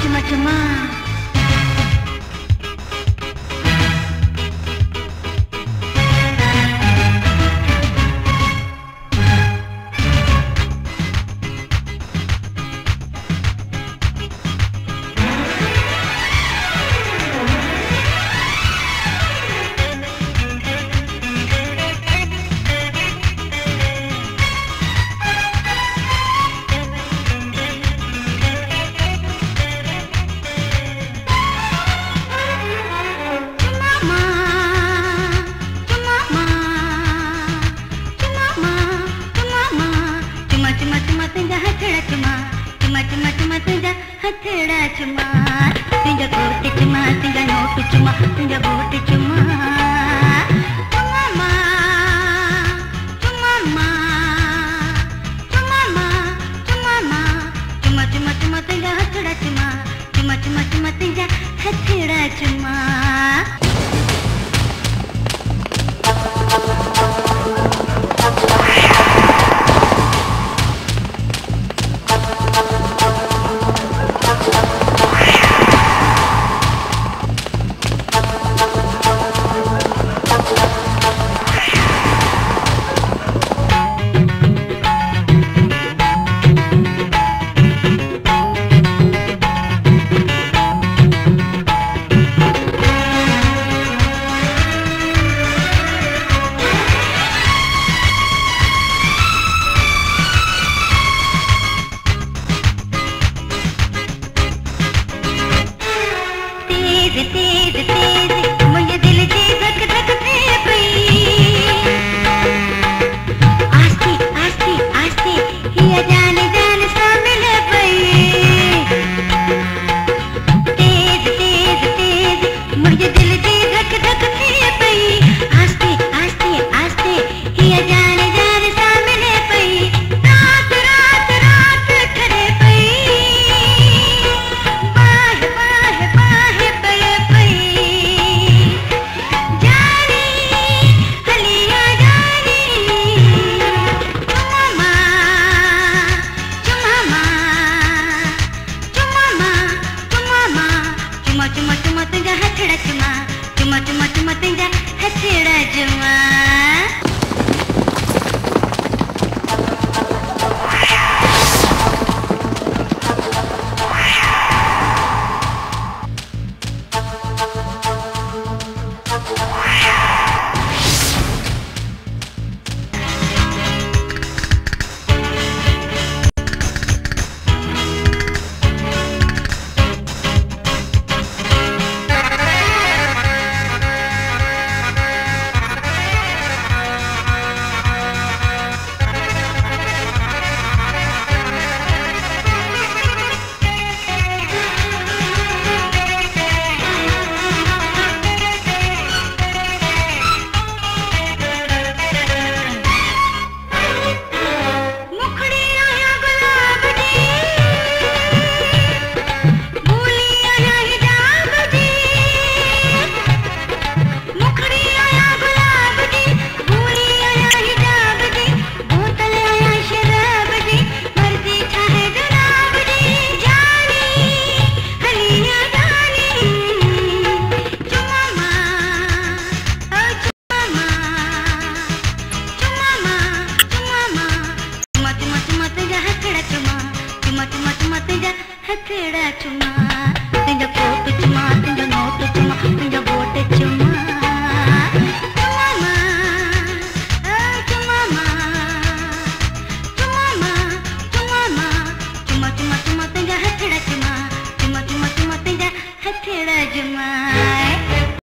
cuma cuma. हथड़ा चुमा तुझा coat चुमा तुझा नोट चुमा तुझा बोट चुमा चुमा माँ चुमा माँ चुमा माँ चुमा माँ चुमा चुमा चुमा तुझा हथड़ा चुमा चुमा चुमा चुमा तुझा हथड़ा चुमा तेज तेज मुझे दिल की धक धक दे पई आस्ते आस्ते आस्ते हिया जान जान सा मिल पई तेज तेज तेज मुझे दिल की धक धक दे पई आस्ते आस्ते आस्ते हिया जान जान सा मिल पई रात रात रात ठहरे पई बाह बाह बाह चुमा चुमा तुझा हथड़ा चुमा चुमा चुमा चुमा तुझा हथड़ा चुमा।